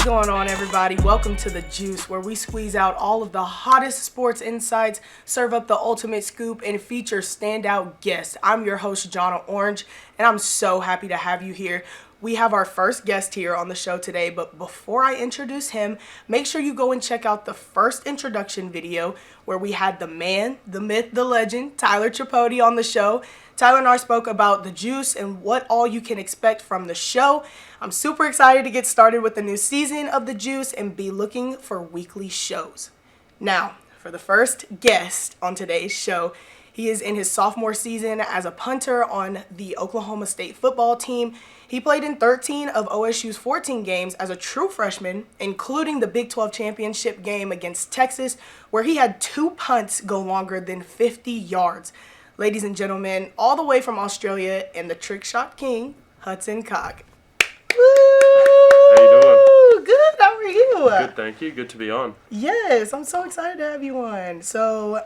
going on, everybody? Welcome to The Juice, where we squeeze out all of the hottest sports insights, serve up the ultimate scoop, and feature standout guests. I'm your host, Johnna Orange, and I'm so happy to have you here. We have our first guest here on the show today, but before I introduce him, make sure you go and check out the first introduction video where we had the man, the myth, the legend, Tyler Tripodi on the show. Tyler and I spoke about The Juice and what all you can expect from the show. I'm super excited to get started with the new season of The Juice and be looking for weekly shows. Now, for the first guest on today's show, he is in his sophomore season as a punter on the Oklahoma State football team. He played in 13 of OSU's 14 games as a true freshman, including the Big 12 championship game against Texas, where he had 2 punts go longer than 50 yards. Ladies and gentlemen, all the way from Australia, and the trick shot king, Hudson Kaak. How you doing? Good, how are you? Good, thank you. Good to be on. Yes, I'm so excited to have you on. So,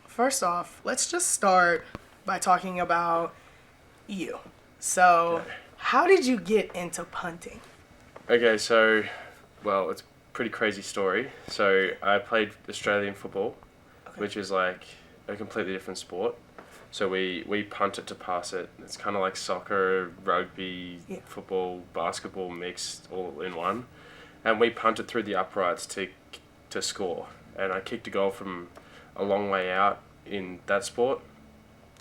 first off, let's just start by talking about you. So, how did you get into punting? Okay, so, well, it's a pretty crazy story. So, I played Australian football, which is like a completely different sport. So we punt it to pass it. It's kind of like soccer, rugby, football, basketball mixed all in one. And we punt it through the uprights to score. And I kicked a goal from a long way out in that sport.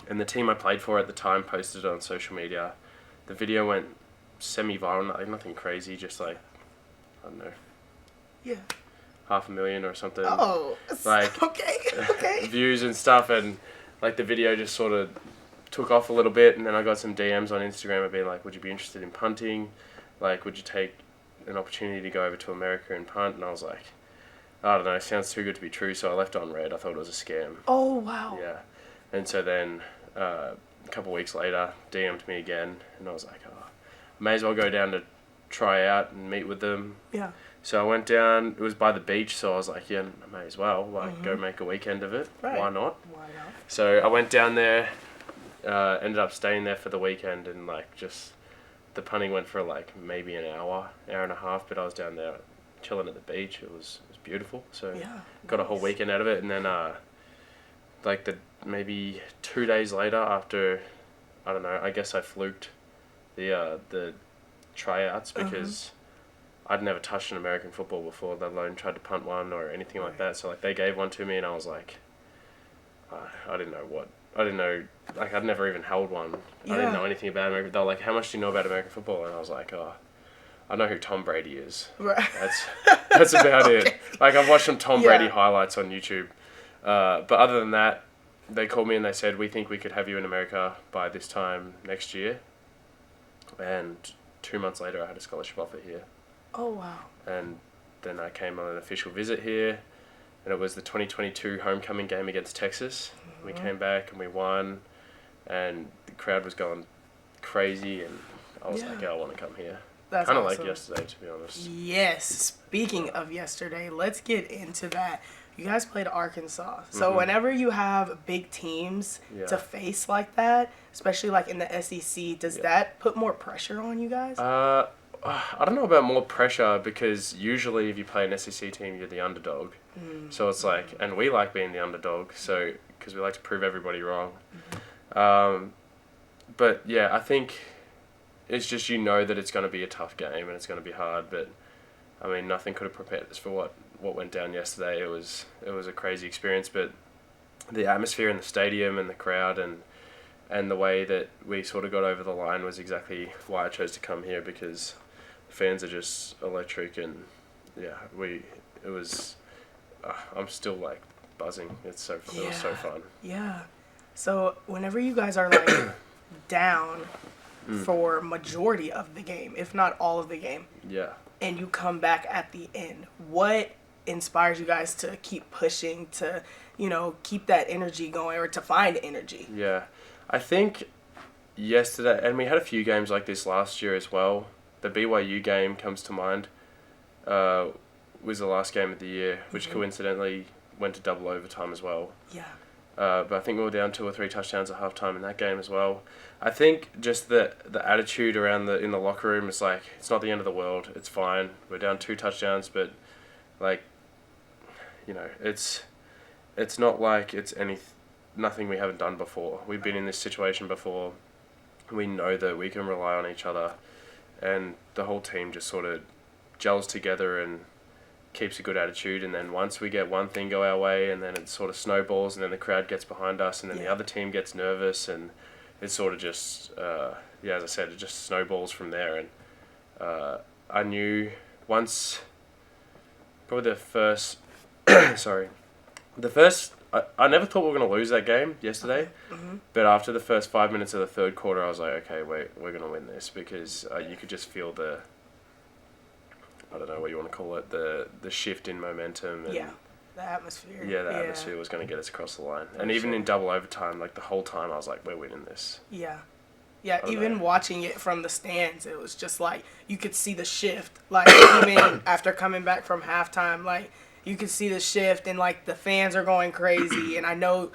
And the team I played for at the time posted it on social media. The video went semi-viral, like nothing crazy, just like, I don't know. Yeah. 500,000 or something. Oh, like okay. views and stuff, and like the video just sort of took off a little bit, and then I got some DMs on Instagram being like, would you be interested in punting? Like, would you take an opportunity to go over to America and punt? And I was like, I don't know, it sounds too good to be true, so I left it on red. I thought it was a scam. Oh, wow. Yeah. And so then a couple of weeks later, DM'd me again, and I was like, oh, may as well go down to try out and meet with them. Yeah. So I went down, it was by the beach, so I was like, yeah, I may as well, go make a weekend of it. Right. Why not? Why not? So I went down there, ended up staying there for the weekend, and like just the punting went for like maybe an hour and a half, but I was down there chilling at the beach. It was beautiful. So got a whole weekend out of it, and then like maybe 2 days later, after I don't know, I guess I fluked the tryouts because I'd never touched an American football before, let alone tried to punt one or anything like that. So like they gave one to me, and I was like, I didn't know, like I'd never even held one. Yeah. I didn't know anything about American. They were like, how much do you know about American football? And I was like, oh, I know who Tom Brady is. Right. That's about it. Like I've watched some Tom Brady highlights on YouTube. But other than that, they called me and they said, we think we could have you in America by this time next year. And 2 months later, I had a scholarship offer here. Oh, wow. And then I came on an official visit here, and it was the 2022 homecoming game against Texas. We came back and we won, and the crowd was going crazy, and I was like, I want to come here. That's kind of awesome. like yesterday, to be honest. Yes. Speaking of yesterday, let's get into that. You guys played Arkansas. So whenever you have big teams to face like that, especially like in the SEC, does that put more pressure on you guys? I don't know about more pressure, because usually if you play an SEC team, you're the underdog. So it's like, and we like being the underdog, so because we like to prove everybody wrong. But yeah, I think it's just, you know, that it's going to be a tough game and it's going to be hard. But I mean, nothing could have prepared us for what went down yesterday. It was a crazy experience, but the atmosphere in the stadium and the crowd and the way that we sort of got over the line was exactly why I chose to come here, because fans are just electric, and I'm still like buzzing. It was so fun. Yeah. So whenever you guys are like down for majority of the game, if not all of the game, and you come back at the end, what inspires you guys to keep pushing, to, you know, keep that energy going, or to find energy? Yeah. I think yesterday, and we had a few games like this last year as well. The BYU game comes to mind. Was the last game of the year, which coincidentally went to double overtime as well. Yeah. But I think we were down 2 or 3 touchdowns at halftime in that game as well. I think just the attitude around in the locker room is like, it's not the end of the world. It's fine. We're down 2 touchdowns, but like, it's not like it's nothing we haven't done before. We've been in this situation before. We know that we can rely on each other, and the whole team just sort of gels together and keeps a good attitude. And then once we get one thing go our way, and then it sort of snowballs, and then the crowd gets behind us, and then the other team gets nervous, and it sort of just as I said, it just snowballs from there. And I knew once, probably the first I never thought we were going to lose that game yesterday, but after the first 5 minutes of the third quarter, I was like, okay, we're going to win this, because you could just feel I don't know what you want to call it, the shift in momentum. And the atmosphere. Yeah, the atmosphere was going to get us across the line. And even in double overtime, like the whole time, I was like, we're winning this. Yeah. Yeah, even watching it from the stands, it was just like, you could see the shift. Like, even after coming back from halftime, like, you could see the shift, and like the fans are going crazy. And I know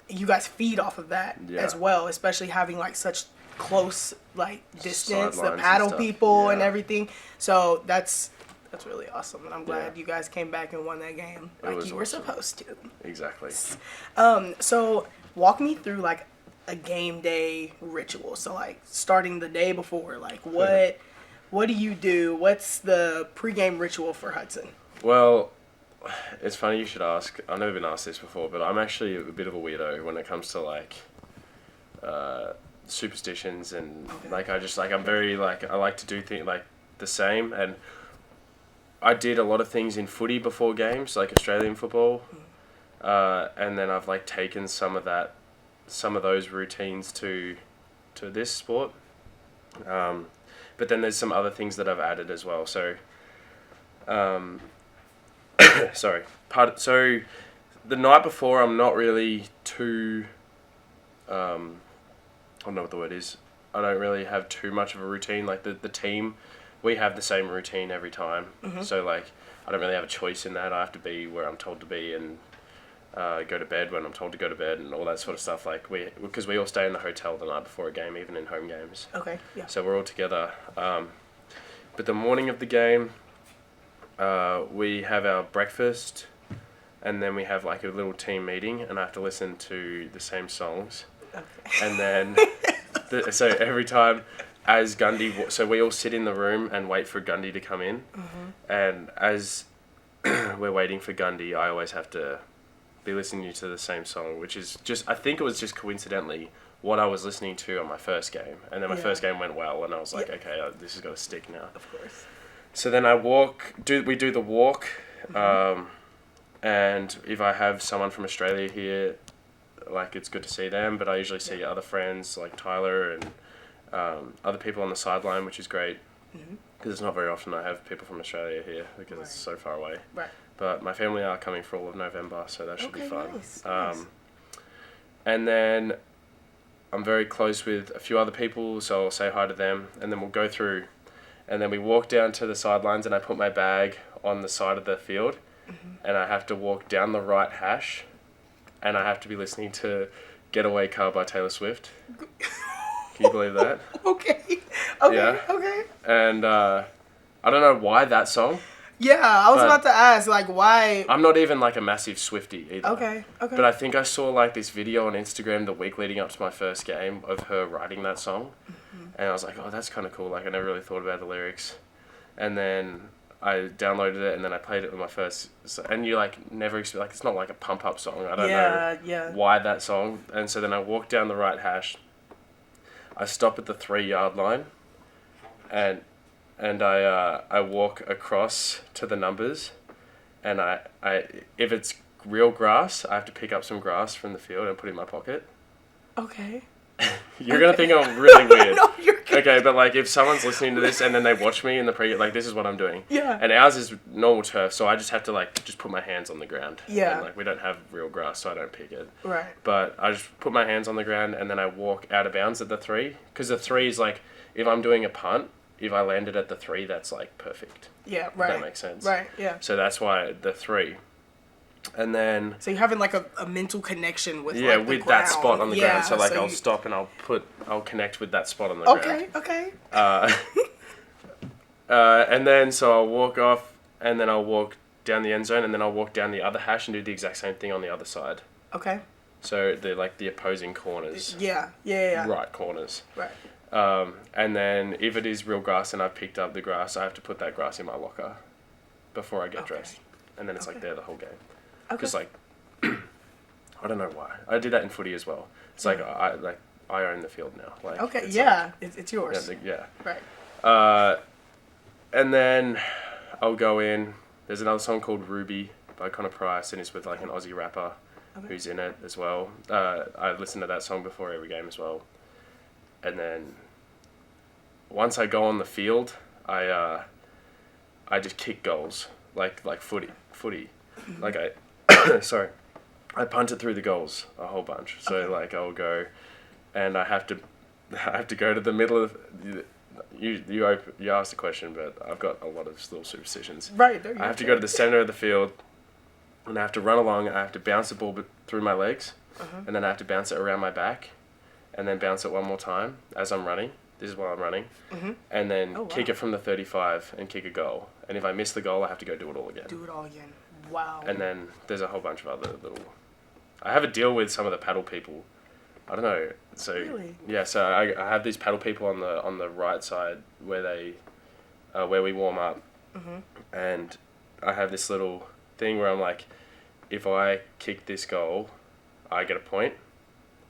you guys feed off of that as well, especially having like such close like distance, the paddle people and everything. So that's really awesome, and I'm glad you guys came back and won that game like you were supposed to. Exactly. So walk me through like a game day ritual. So like starting the day before, like what do you do? What's the pregame ritual for Hudson? Well, it's funny you should ask. I've never been asked this before, but I'm actually a bit of a weirdo when it comes to like superstitions, and like I'm very like, I like to do things like the same. And I did a lot of things in footy before games, like Australian football, and then I've like taken some of those routines to this sport. But then there's some other things that I've added as well. So so the night before, I'm not really too I don't know what the word is. I don't really have too much of a routine. Like the team, we have the same routine every time. So like, I don't really have a choice in that. I have to be where I'm told to be, and go to bed when I'm told to go to bed, and all that sort of stuff. Like because we all stay in the hotel the night before a game, even in home games. Okay. Yeah. So we're all together. But the morning of the game, we have our breakfast, and then we have like a little team meeting, and I have to listen to the same songs. Okay. And then, so every time, as Gundy, so we all sit in the room and wait for Gundy to come in, and as we're waiting for Gundy, I always have to be listening to the same song, which is I think it was just coincidentally what I was listening to on my first game, and then my first game went well, and I was like, okay, this has got to stick now. Of course. So then we do the walk, and if I have someone from Australia here, like it's good to see them, but I usually see other friends like Tyler and other people on the sideline, which is great, because it's not very often I have people from Australia here, because it's so far away. Right. But my family are coming for all of November, so that should be fun. Nice. And then I'm very close with a few other people, so I'll say hi to them, and then we'll go through. And then we walk down to the sidelines, and I put my bag on the side of the field, and I have to walk down the right hash, and I have to be listening to Getaway Car by Taylor Swift. Can you believe that? Okay. Yeah. Okay. And I don't know why that song. Yeah, I was about to ask, like, why... I'm not even, like, a massive Swiftie either. Okay. But I think I saw, like, this video on Instagram the week leading up to my first game of her writing that song. And I was like, oh, that's kind of cool. Like, I never really thought about the lyrics. And then I downloaded it, and then I played it with my first... And you, like, never... Like, it's not, like, a pump-up song. I don't know why that song. And so then I walked down the right hash. I stop at the 3-yard line. And I walk across to the numbers, and I if it's real grass, I have to pick up some grass from the field and put it in my pocket. Okay. You're gonna think I'm really weird. No, you're good. Okay, but like if someone's listening to this and then they watch me in the like this is what I'm doing. Yeah. And ours is normal turf, so I just have to like just put my hands on the ground. Yeah. And like we don't have real grass, so I don't pick it. Right. But I just put my hands on the ground, and then I walk out of bounds at the 3, because the 3 is like, if I'm doing a punt, if I landed at the 3, that's like perfect. Yeah, right. That makes sense. Right, yeah. So that's why the 3. And then So you're having like a mental connection with yeah, like, the with ground. that spot on the Yeah, ground. So like so I'll stop and I'll connect with that spot on the ground. Okay. And then so I'll walk off, and then I'll walk down the end zone, and then I'll walk down the other hash and do the exact same thing on the other side. Okay. So they're like the opposing corners. Yeah. Right corners. Right. And then if it is real grass and I've picked up the grass, I have to put that grass in my locker before I get dressed. And then it's like there the whole game. Because like, I don't know why. I did that in footy as well. It's like I own the field now. Like Okay, it's yeah, it's yours. Yeah. Right. And then I'll go in. There's another song called Ruby by Connor Price, and it's with like an Aussie rapper who's in it as well. I listen to that song before every game as well. And then once I go on the field, I just kick goals like footy. Like I punt it through the goals a whole bunch. So like I'll go, and I have to go to the middle of. You asked the question, but I've got a lot of little superstitions. Right. I have to go to the center of the field, and I have to run along. I have to bounce the ball through my legs, and then I have to bounce it around my back, and then bounce it one more time as I'm running. This is while I'm running, and then kick it from the 35 and kick a goal. And if I miss the goal, I have to go do it all again. Wow. And then there's a whole bunch of other little. I have a deal with some of the paddle people. I don't know. So really? Yeah, so I have these paddle people on the right side where we warm up, and I have this little thing where I'm like, if I kick this goal, I get a point,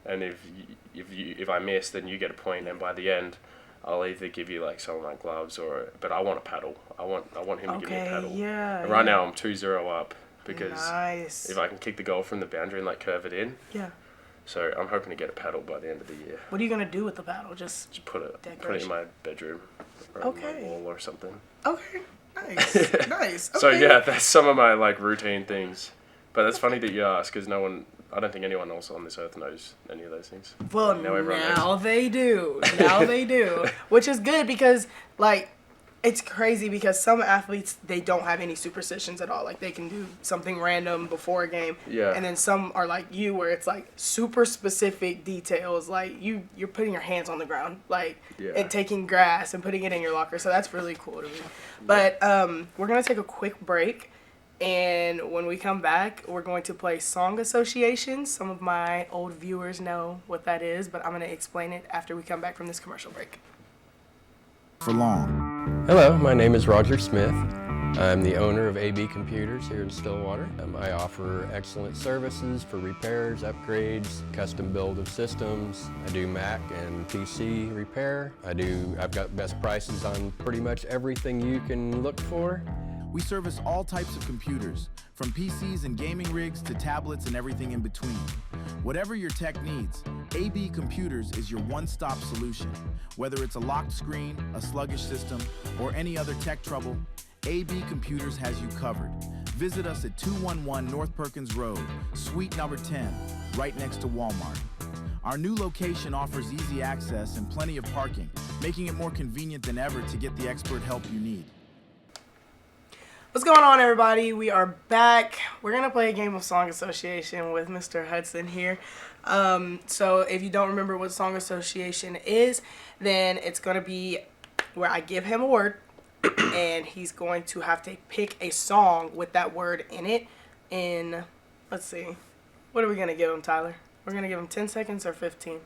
and if I miss, then you get a point, and by the end, I'll either give you like some of my gloves but I want a paddle. I want him to give me a paddle. Yeah. And right now I'm 2-0 up because nice. if I can kick the goal from the boundary and like curve it in. Yeah. So I'm hoping to get a paddle by the end of the year. What are you gonna do with the paddle? Just put it in my bedroom or on my wall or something. Okay. Nice. Nice. Okay. So yeah, that's some of my like routine things. But it's funny that you ask because I don't think anyone else on this earth knows any of those things. Well, now they do. Now they do. Which is good because, like, it's crazy because some athletes, they don't have any superstitions at all. Like, they can do something random before a game. Yeah. And then some are like you where it's, like, super specific details. Like, you're putting your hands on the ground, like, and taking grass and putting it in your locker. So that's really cool to me. But we're going to take a quick break. And when we come back, we're going to play Song Association. Some of my old viewers know what that is, but I'm going to explain it after we come back from this commercial break. For long. Hello, my name is Roger Smith. I'm the owner of AB Computers here in Stillwater. I offer excellent services for repairs, upgrades, custom build of systems. I do Mac and PC repair. I've got best prices on pretty much everything you can look for. We service all types of computers, from PCs and gaming rigs to tablets and everything in between. Whatever your tech needs, AB Computers is your one-stop solution. Whether it's a locked screen, a sluggish system, or any other tech trouble, AB Computers has you covered. Visit us at 211 North Perkins Road, Suite number 10, right next to Walmart. Our new location offers easy access and plenty of parking, making it more convenient than ever to get the expert help you need. What's going on, everybody? We are back. We're going to play a game of Song Association with Mr. Hudson here. So if you don't remember what Song Association is, then it's going to be where I give him a word, and he's going to have to pick a song with that word in it in, let's see, what are we going to give him, Tyler? We're going to give him 10 seconds or 15?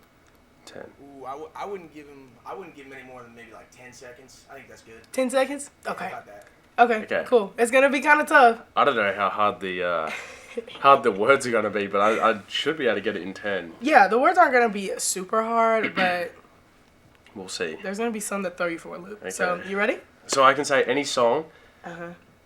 10. Ooh, I wouldn't give him any more than maybe like 10 seconds. I think that's good. 10 seconds? Okay. I got that. Okay, cool. It's going to be kind of tough. I don't know how hard the words are going to be, but I should be able to get it in 10. Yeah, the words aren't going to be super hard, but we'll see. There's going to be some that throw you for a loop. Okay. So, you ready? So I can say any song.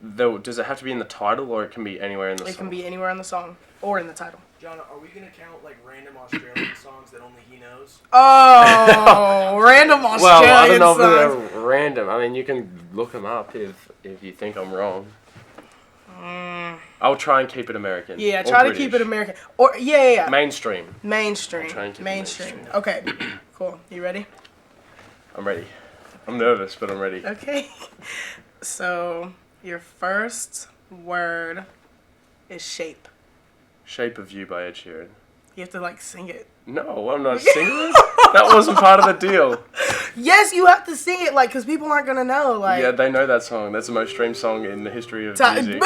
Though, does it have to be in the title, or it can be anywhere in the song? It can be anywhere in the song or in the title. Johnna, are we going to count like random Australian songs that only he knows? Oh, random Australian songs. Well, I don't know if they're random. I mean, you can look them up if you think I'm wrong. I'll try and keep it American. Yeah, try to keep it American. Or yeah. Mainstream. Mainstream. Mainstream. Okay, cool. You ready? I'm ready. I'm nervous, but I'm ready. Okay. So, your first word is Shape. Shape of You by Ed Sheeran. You have to, like, sing it. No, I'm not singing it. That wasn't part of the deal. Yes, you have to sing it, like, because people aren't going to know. Like, Yeah, they know that song. That's the most streamed song in the history of music.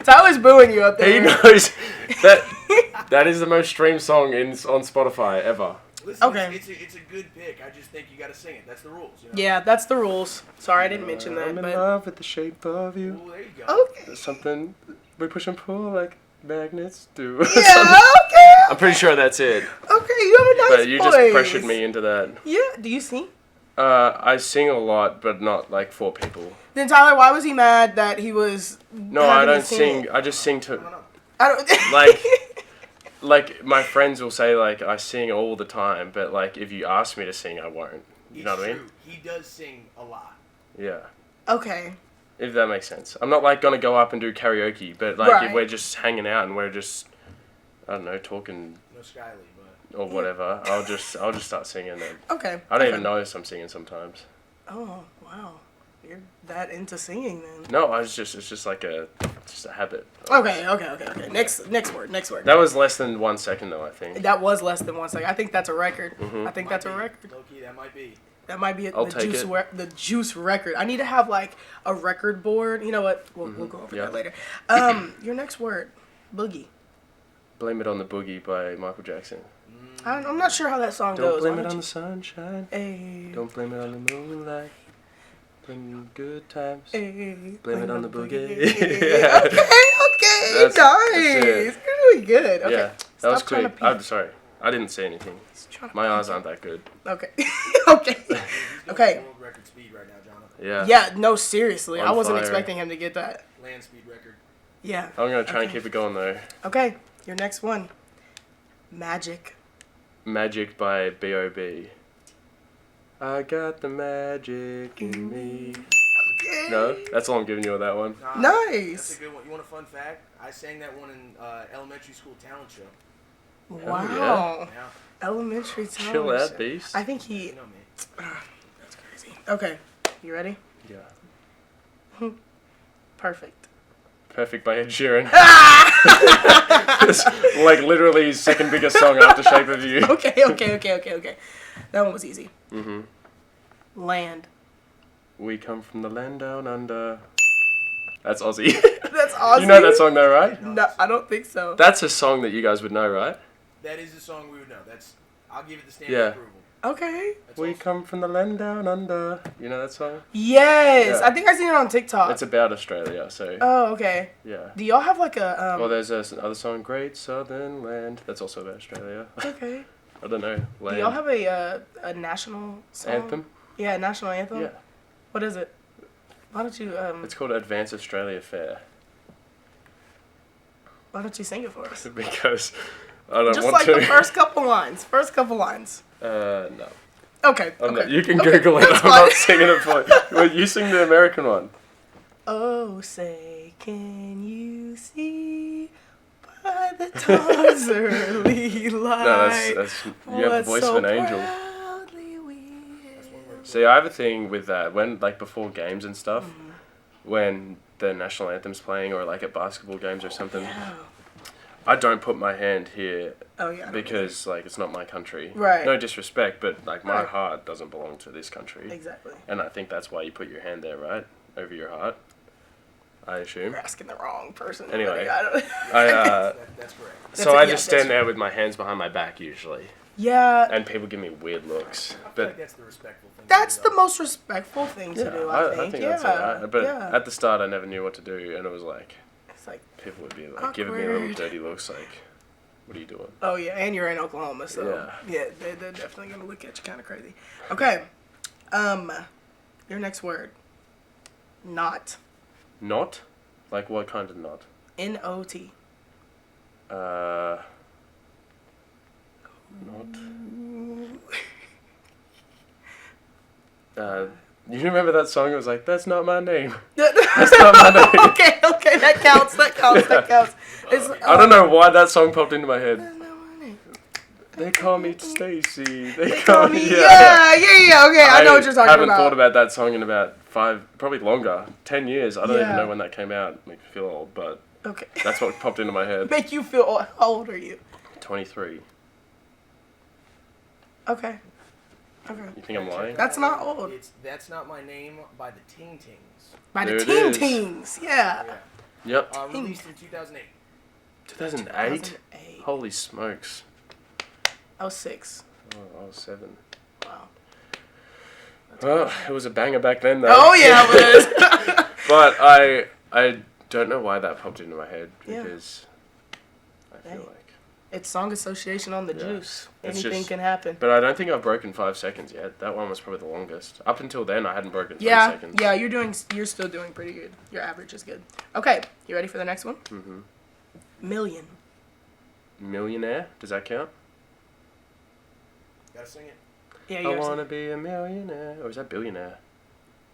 Tyler's booing you up there. He knows that is the most streamed song on Spotify ever. Listen, Okay. It's a good pick. I just think you got to sing it. That's the rules. You know? Yeah, that's the rules. Sorry, I didn't mention that. I'm in But love with the shape of you. Well, there you go. okay. Something we push and pull like magnets do. Yeah, okay. I'm pretty sure that's it. Okay, you have a nice But you voice. just pressured me into that. Yeah, do you sing? I sing a lot, but not like for people. Then Tyler, why was he mad that he was? No, I don't sing. I just sing to I don't. like my friends will say like I sing all the time, but like if you ask me to sing, I won't. You know what I mean? He does sing a lot. Yeah. Okay. If that makes sense. I'm not like gonna go up and do karaoke, but like Right. if we're just hanging out and we're just I don't know talking No Skyly, but or whatever, I'll just start singing and Okay. I don't even notice I'm singing sometimes. Oh wow, you're that into singing then? No, it's just like a habit. Okay. Next word. That was less than 1 second though, I think. That was less than 1 second. I think that's a record. Mhm. I think that's a record. low key, that might be. That might be I'll take it. the Juice record. I need to have like a record board. You know what? We'll go over Yeah. that later. Your next word, boogie. Blame It on the Boogie by Michael Jackson. I'm not sure how that song Don't goes. blame Why it don't on you- the sunshine. Ay, Don't blame it on the moonlight. Blame good times. ay, Blame it on the boogie. Okay, That's nice. it. You're doing good. Okay. Yeah, that was Stop trying to quick. peek. I'm sorry. I didn't say anything. He's trying to My peek. eyes aren't that good. Okay. Okay. He's going Okay. world record speed right now, Johnna. Yeah. Yeah, no, seriously. On I wasn't fire. expecting him to get that. Land speed record. Yeah. I'm gonna try and Okay. keep it going though. Okay. Your next one. Magic. Magic by B.O.B. I got the magic in me. Okay. No, that's all I'm giving you on that one. Nah, Nice. That's a good one. You want a fun fact? I sang that one in elementary school talent show. Wow. Yeah, Elementary Chill television. out, beast. I think he. you know me. That's crazy. Okay. You ready? Yeah. Perfect. Perfect by Ed Sheeran. It's like literally his second biggest song after Shape of You. Okay. That one was easy. Mhm. Land. We come from the land down under. That's Aussie. That's awesome. You know that song though, right? No, I don't think so. That's a song that you guys would know, right? That is the song we would know. I'll give it the stamp Yeah. of approval. Okay. That's We awesome. come from the land down under. You know that song? Yes, Yeah. I think I seen it on TikTok. It's about Australia, so Oh, okay. yeah. Do y'all have like a Well, there's another song, Great Southern Land. That's also about Australia. Okay. I don't know. Do Land. y'all have a national song? Anthem? Yeah, national anthem. Yeah. What is it? Why don't you It's called Advance Australia Fair. Why don't you sing it for us? Because I don't Just want like to. the first couple lines. No. Okay. I'm okay. not, you can Okay, Google it. that's I'm fine. not singing it for you. Well, you sing the American one. Oh, say, can you see by the dawn's early light? No, that's you have the what voice so of an angel. proudly we See, I have a thing with that when, like, before games and stuff, Mm-hmm. when the national anthem's playing or like at basketball games or something, Yeah. I don't put my hand here Oh, yeah. I don't because like it's not my country. Right. No disrespect, but like my Right. heart doesn't belong to this country. know. Exactly. And I think that's why you put your hand there, right? Over your heart. I assume. You're asking the wrong person. Anyway. I don't, That's correct. So I yeah, just that's- stand there with my hands behind my back usually. yeah, And people give me weird looks. I feel But like that's the respectful thing. that's to the do, most respectful thing to do, I think. Yeah. that's alright. But yeah. at the start I never knew what to do and it was like It's like, people would be like giving me little Awkward. dirty looks like, what are you doing? oh, yeah, and you're in Oklahoma, so yeah, they're definitely going to look at you kind of crazy. Okay. Your next word. Not. Not? Like what kind of not? N-O-T. Not. You remember that song? It was like, that's not my name. That's not my name. Okay, that counts. It's, I don't know why that song popped into my head. That's not my name. They call me Stacy. They call me, yeah, okay, I know what you're talking I haven't about. thought about that song in about 5, probably longer, 10 years. I don't even Yeah. know when that came out. Make me feel old, but Okay. That's what popped into my head. Make you feel old. How old are you? 23. Okay. Okay. You think I'm lying? That's not old. It's That's Not My Name by the Ting Tings. By the There it Teen is. Tings. Yeah. Yeah. Yep. Released in 2008. 2008? 2008. Holy smokes. I was 6. Oh, I was 7. Wow. Well, it was a banger back then, though. Oh yeah, it was. But I don't know why that popped into my head, Yeah. because I feel Hey. like... It's song association on the Yeah. juice. It's Anything just- can happen. But I don't think I've broken 5 seconds yet. That one was probably the longest. Up until then, I hadn't broken 3 Yeah, seconds. yeah, you're still doing pretty good. Your average is good. Okay, you ready for the next one? Mm-hmm. Million. Millionaire? Does that count? Gotta sing it. Yeah, I you're. want to be a millionaire. Or is that billionaire?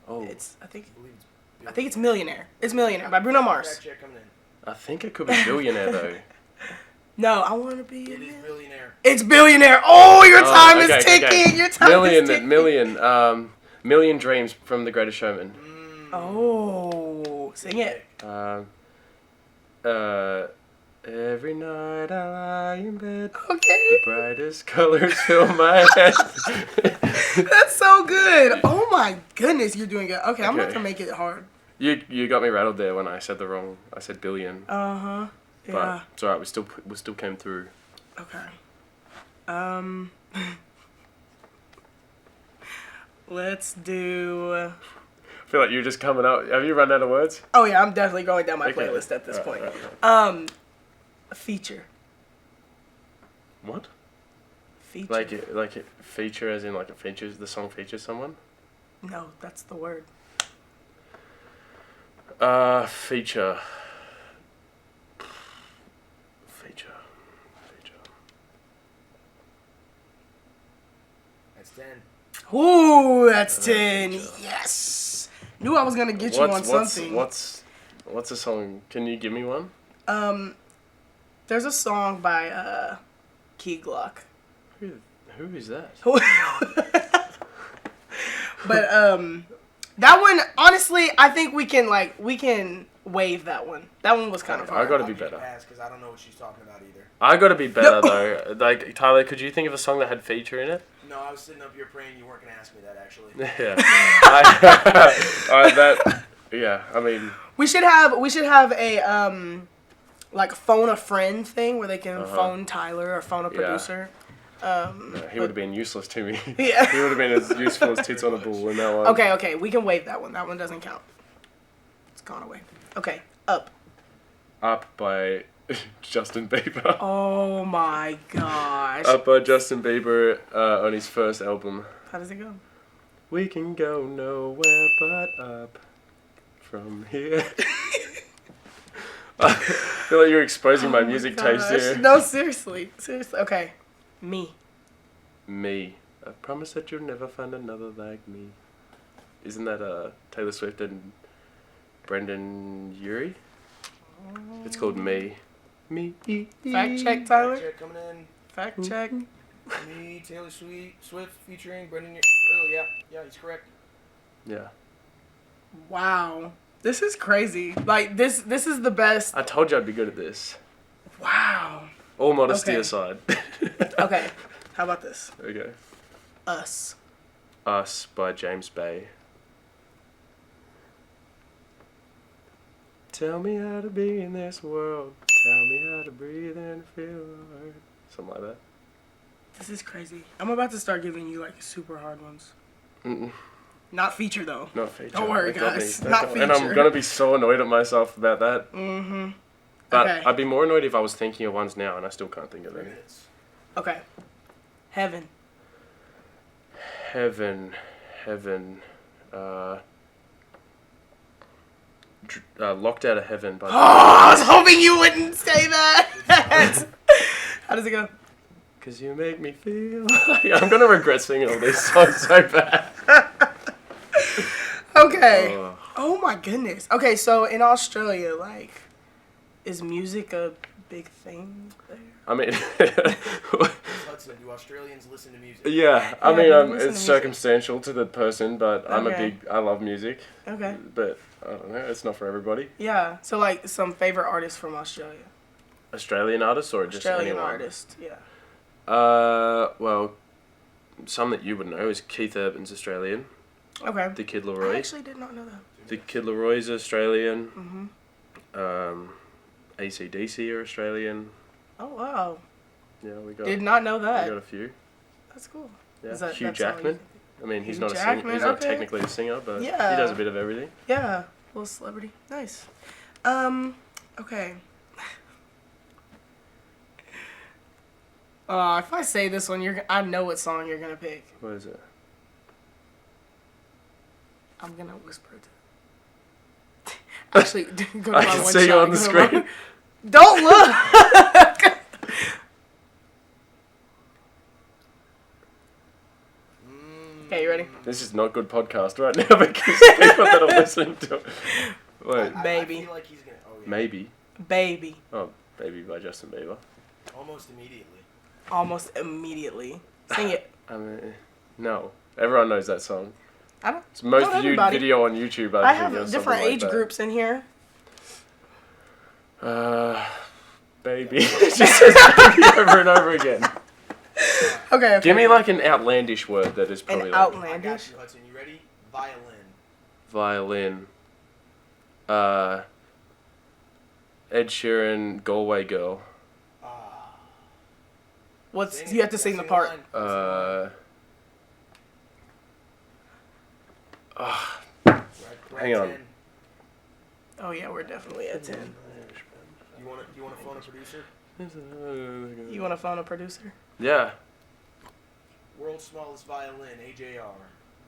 Oh, I think I believe it's Millionaire. It's Millionaire by Bruno Mars. Fact check coming in. I think it could be billionaire, though. No, I want to be. It is Billionaire. It's Billionaire. Oh, your time okay, is ticking. okay. Your time is ticking. Million dreams from The Greatest Showman. Oh, sing it. Every night I lie in bed. The Okay, brightest colors fill my head. that's so good. Oh my goodness, you're doing it. Okay, I'm about Okay. to make it hard. You got me rattled there when I said I said billion. Uh huh. But Yeah. it's alright. We still came through. Okay. Let's do. I feel like you're just coming out. Have you run out of words? Oh yeah, I'm definitely going down my Okay. playlist at this point. Right. A feature. What? Feature. Like it feature as in like it features, the song features someone? No, that's the word. Feature. That's 10. Ooh, that's 10. Yes. Knew I was gonna get you on something. What's a song? Can you give me one? There's a song by Key Glock. Who is that? But that one, honestly, I think we can waive that one. That one was kind of I hard. gotta be better. Because I don't know what she's talking about either. I gotta be better though. Like Tyler, could you think of a song that had feature in it? No, I was sitting up here praying you weren't gonna ask me that actually. Yeah. Yeah. I mean. We should have a like phone a friend thing where they can phone Tyler or phone a producer. He would have been useless to me. Yeah. He would have been as useful as tits on a bull in that one. Okay, we can waive that one. That one doesn't count. It's gone away. Okay, Up. Up by Justin Bieber. Oh my gosh. Up by Justin Bieber on his first album. How does it go? We can go nowhere but up from here. I feel like you're exposing my music taste Gosh. here. No, seriously. Okay. Me. Me. I promise that you'll never find another like me. Isn't that Taylor Swift and Brendan Urie? It's called Me. Me. Fact check, Tyler. Fact check coming in. Fact check. Me, Taylor Swift featuring Brendan. Yeah, he's correct. Yeah. Wow. This is crazy. Like this is the best. I told you I'd be good at this. Wow. All modesty Okay. aside. Okay. How about this? Okay. Us. Us by James Bay. Tell me how to be in this world. Tell me how to breathe and feel alright. Something like that. This is crazy. I'm about to start giving you like super hard ones. Mm-mm. Not feature though. Not feature. Don't worry, That got me. guys. That Not got me. And feature. I'm gonna be so annoyed at myself about that. Mm-hmm. But Okay. I'd be more annoyed if I was thinking of ones now and I still can't think of 3 any. minutes. Okay. Heaven. Heaven. Locked Out of Heaven by Oh, I was hoping you wouldn't say that. How does it go? Cause you make me feel I'm gonna regret singing all these songs so bad. Okay. Oh my goodness. Okay, so in Australia, like, is music a big thing there? I mean, Hudson, do Australians listen to music? yeah. I Yeah, mean, they listen to it's music. circumstantial to the person, but Okay. I love music. Okay. But I don't know. It's not for everybody. Yeah. So like some favorite artists from Australia. Australian artists or just Australian anyone? artist. Yeah. Well, some that you would know is Keith Urban's Australian. Okay. The Kid I Laroi. actually did not know that. The Kid Laroi's Australian. Mhm. AC/DC are Australian. Oh wow. Yeah, we got. Did not know We that. got a few. That's cool. Yeah. Is that- Hugh that's all Jackman. you- I mean, he's Hugh not a singer. Jackman, He's not okay. technically a singer, but Yeah. he does a bit of everything. Yeah. Little celebrity. Nice. Okay. If I say this one, I know what song you're gonna pick. What is it? I'm gonna whisper it. Actually, go to I my can one see you shot. on the Go to my- screen. Don't look. Okay, you ready? This is not good podcast right now because people that are listening to it. Wait, Baby. I feel like he's gonna. Oh yeah. maybe. Baby. Oh, Baby by Justin Bieber. Almost immediately. Almost immediately. Sing it. I mean, no. Everyone knows that song. I don't. It's the most Not viewed everybody. video on YouTube. I think, or have something different like age that. groups in here. Baby. It just says baby over and over again. Okay. Give me like an outlandish word that is probably An like I outlandish. got you, Hudson. You ready? Violin. violin. Ed Sheeran, Galway Girl. What's Sing you have to it. sing the Sing part? line. Right hang on. 10. Oh yeah, we're definitely at 10. You want to phone a producer? You want to phone a producer? Yeah. World's smallest violin, AJR.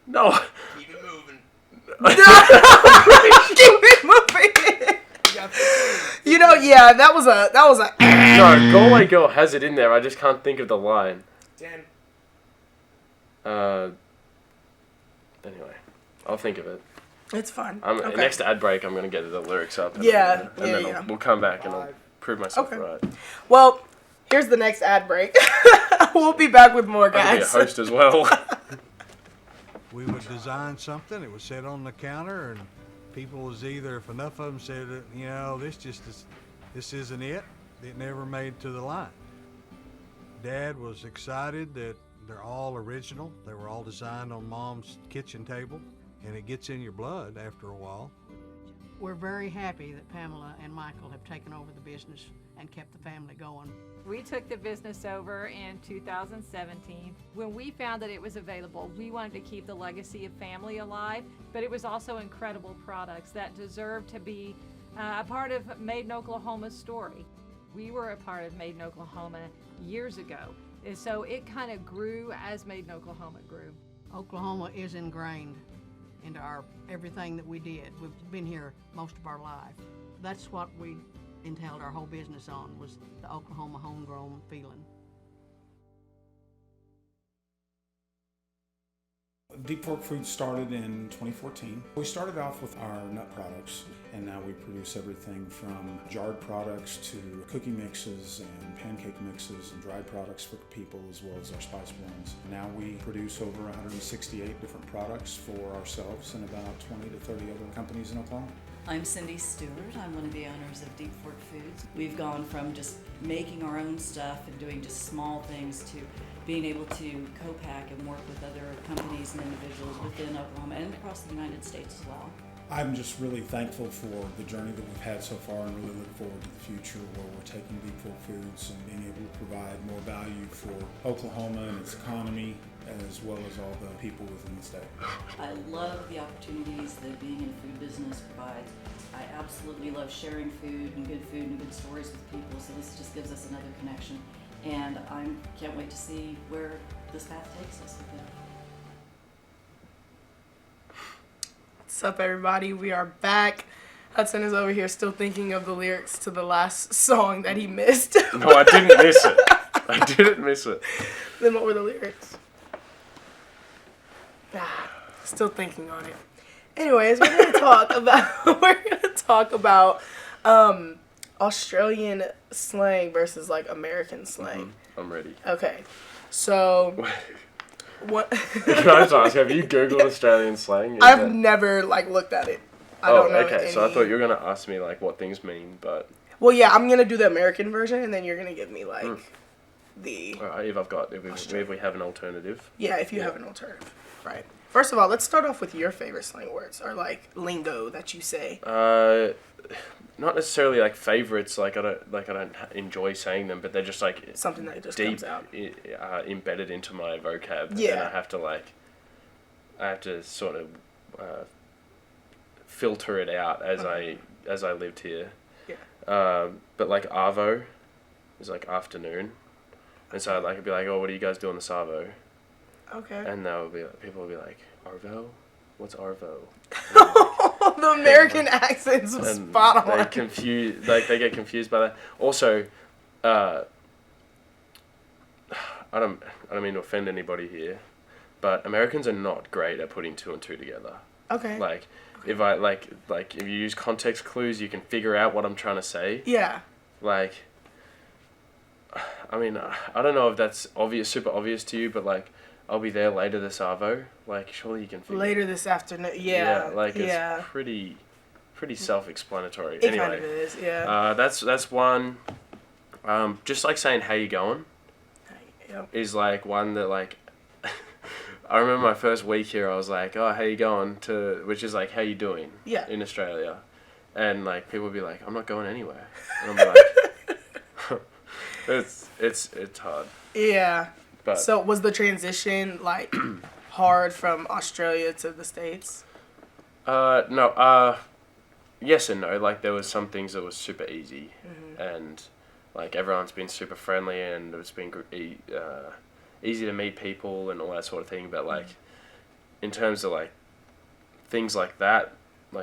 No. Keep it moving. Keep it moving. You got 15. You know, yeah, that was a. No, Galway Girl has it in there. I just can't think of the line. 10. Anyway, I'll think of it. It's fine. Okay. Next ad break, I'm gonna get the lyrics up. And Yeah, then yeah. we'll come back and I'll 5. prove myself Okay. right. Well, here's the next ad break. We'll be back with more, I can be a guys. host as well. We would design something, it would sit on the counter, and people was either, if enough of them said, you know, this isn't it never made to the line. Dad was excited that they're all original. They were all designed on Mom's kitchen table, and it gets in your blood after a while. We're very happy that Pamela and Michael have taken over the business and kept the family going. We took the business over in 2017. When we found that it was available, we wanted to keep the legacy of family alive, but it was also incredible products that deserved to be a part of Made in Oklahoma's story. We were a part of Made in Oklahoma years ago, and so it kind of grew as Made in Oklahoma grew. Oklahoma is ingrained into everything that we did. We've been here most of our life. That's what we entailed our whole business on, was the Oklahoma homegrown feeling. Deep Fork Foods started in 2014. We started off with our nut products, and now we produce everything from jarred products to cookie mixes and pancake mixes and dried products for people, as well as our spice blends. Now we produce over 168 different products for ourselves and about 20 to 30 other companies in Oklahoma. I'm Cindy Stewart. I'm one of the owners of Deep Fork Foods. We've gone from just making our own stuff and doing just small things to being able to co-pack and work with other companies and individuals within Oklahoma and across the United States as well. I'm just really thankful for the journey that we've had so far and really look forward to the future where we're taking Deep Fork Foods and being able to provide more value for Oklahoma and its economy, as well as all the people within the state. I love the opportunities that being in the food business provides. I absolutely love sharing food and good stories with people, so this just gives us another connection. And I can't wait to see where this path takes us with it. What's up, everybody? We are back. Hudson is over here still thinking of the lyrics to the last song that he missed. No, I didn't miss it. I didn't miss it. Then what were the lyrics? Still thinking on it. Anyways, we're gonna talk about Australian slang versus like American slang. I'm ready. Okay, so what? Can I just ask, have you Googled Australian slang? I've never like looked at it. I don't know. Okay. So I thought you were gonna ask me like what things mean, but. Well, yeah, I'm gonna do the American version, and then you're gonna give me like the. If we have an alternative. Yeah, if you have an alternative, right? First of all, let's start off with your favorite slang words or like lingo that you say. Not necessarily like favorites. Like I don't enjoy saying them, but they're just like Something that just deep comes out. Embedded into my vocab. Yeah. And I have to sort of filter it out as I lived here. Yeah. But like arvo is like afternoon, and so I'd be like, oh, what are you guys doing this arvo? Okay. And people will be like, arvo? What's arvo? The American accents was spot on. They get confused by that. Also, I don't mean to offend anybody here, but Americans are not great at putting two and two together. Okay. If if you use context clues, you can figure out what I'm trying to say. Yeah. I don't know if that's super obvious to you, but I'll be there later this arvo. Surely you can figure Later this afternoon. Yeah. It's pretty self-explanatory. It anyway, kind of is, yeah. That's one. Just saying how you going is one that I remember my first week here. I was like, oh, how you going? Which is how you doing? Yeah. In Australia, and people would be like, I'm not going anywhere, and I'm like, it's hard. Yeah. But so was the transition hard from Australia to the States? No. Yes and no. There was some things that was super easy, and everyone's been super friendly, and it's been easy to meet people and all that sort of thing. But in terms of things like that,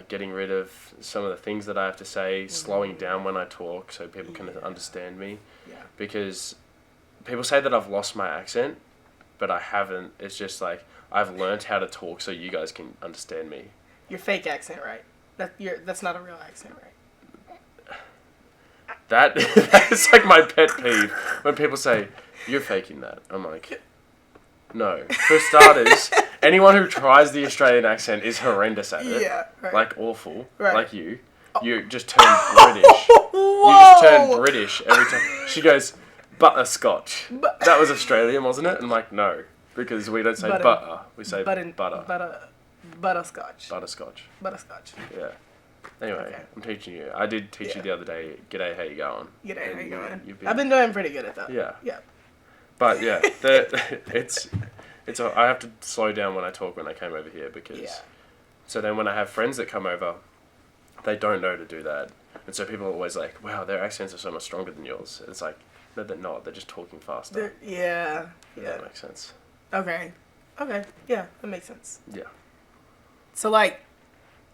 getting rid of some of the things that I have to say, slowing down when I talk so people can understand me, because people say that I've lost my accent, but I haven't. It's just I've learned how to talk so you guys can understand me. Your fake accent, right? That's not a real accent, right? That's my pet peeve when people say you're faking that. I'm like, no. For starters, anyone who tries the Australian accent is horrendous at it. Yeah, right. Awful. Right. You just turn British. Whoa! You just turn British every time. She goes, butterscotch. That was Australian, wasn't it? And no, because we don't say butter. We say butter. Butterscotch. Butterscotch. Yeah. Anyway, okay. I'm teaching you. I did teach you the other day. G'day, how you going? G'day, how you going? I've been doing pretty good at that. Yeah. Yeah. But yeah, I have to slow down when I talk when I came over here because. So then when I have friends that come over, they don't know to do that, and so people are always like, "Wow, their accents are so much stronger than yours." It's no, they're not. They're just talking faster. Yeah. That makes sense. Okay. Yeah, that makes sense. Yeah. So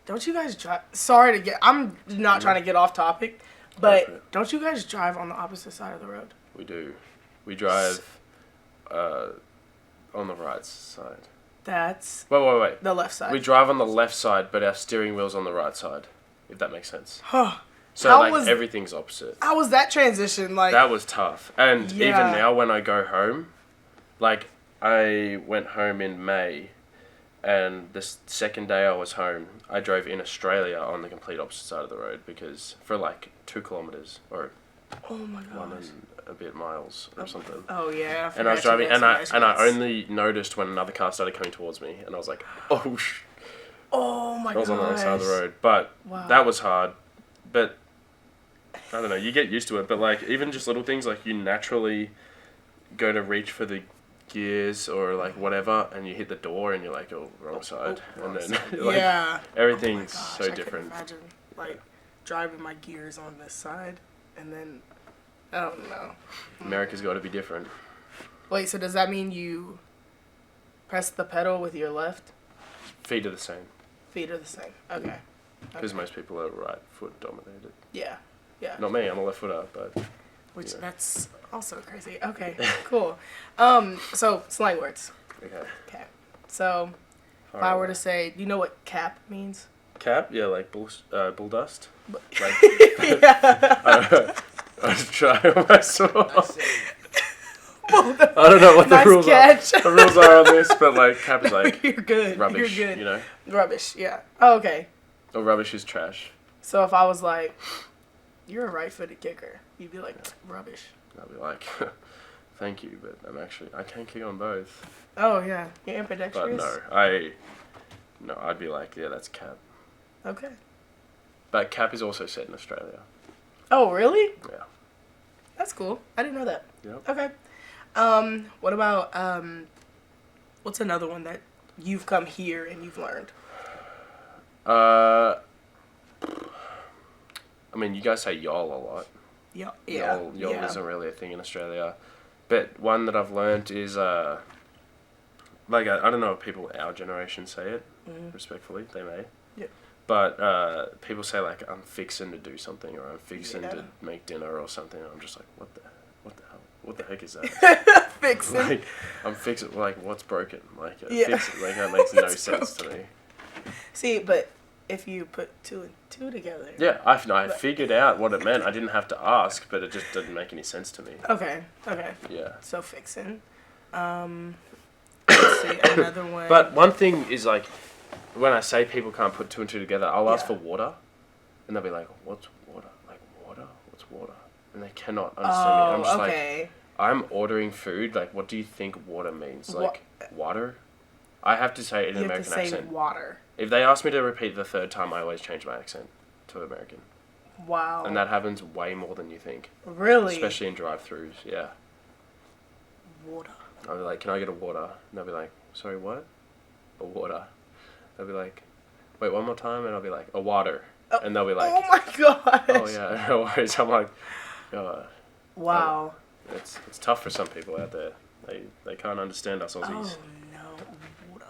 don't you guys drive? Sorry to get. I'm not trying to get off topic, but don't you guys drive on the opposite side of the road? We do. We drive on the right side. That's wait. The left side. We drive on the left side, but our steering wheel's on the right side. If that makes sense. Huh. So everything's opposite. How was that transition? That was tough. And even now when I go home, I went home in May, and the second day I was home, I drove in Australia on the complete opposite side of the road because for 2 kilometers or oh my gosh. 1 and a bit miles or something. Oh yeah. And I was driving, and I only noticed when another car started coming towards me, and I was like, oh my god. I was on the wrong side of the road, but that was hard. But I don't know, you get used to it. But even just little things you naturally go to reach for the gears or whatever, and you hit the door, and you're like, oh, wrong side, and then everything's so different. I can imagine driving my gears on this side, and then I don't know. America's got to be different. Wait, so does that mean you press the pedal with your left? Feet are the same. Feet are the same. Okay. Because most people are right foot dominated. Yeah. Not me. I'm a left footer, but. Which that's also crazy. Okay. Cool. So slang words. Okay. So, if I were to say, do you know what cap means? Cap? Yeah, bull dust. Like, Yeah. I was trying myself. Well, I don't know what the nice rules catch. are. The rules are on this, but like Cap is like You're good. rubbish. You're good. You know, Rubbish. Yeah. Oh, okay. or rubbish is trash. So if I was like, "You're a right-footed kicker," you'd be like, "Rubbish." I'd be like, thank you, but I can kick on both. Oh yeah, you're But ambidextrous. no, I'd be like, yeah, that's Cap. Okay. But Cap is also set in Australia. Oh really? Yeah. That's cool. I didn't know that. Yep. Okay. What about what's another one that you've come here and you've learned? I mean, you guys say y'all a lot. Yeah. Y'all Yeah. isn't really a thing in Australia. But one that I've learned is, like, I don't know if people our generation say it, respectfully, they may. Yeah. But people say, like, I'm fixing to do something, or I'm fixing Yeah. to make dinner or something. I'm just like, what the hell? What the heck is that? Fixing. Like, I'm fixing, like, what's broken? Like, Yeah. fixing, like, that makes no What's sense to me. See, but if you put two and two together. Yeah, I figured out what it meant. I didn't have to ask, but it just didn't make any sense to me. Okay. Yeah. So fixing. Let's see another one. But one thing is, like, when I say people can't put two and two together, I'll ask for water, and they'll be like, "What's water? Like water? What's water?" And they cannot understand me. And I'm just like, I'm ordering food. Like, what do you think water means? Like water? I have to say it in an you have American to say accent. water. If they ask me to repeat the third time, I always change my accent to American. Wow. And that happens way more than you think. Really? Especially in drive-thrus, yeah. Water. I'll be like, "Can I get a water?" And they'll be like, "Sorry, what?" "A water." They'll be like, "Wait, one more time?" And I'll be like, "A water." And they'll be like, "Oh my gosh." "Oh yeah, no worries." I'm like, wow. It's tough for some people out there. They can't understand us Aussies. Oh no,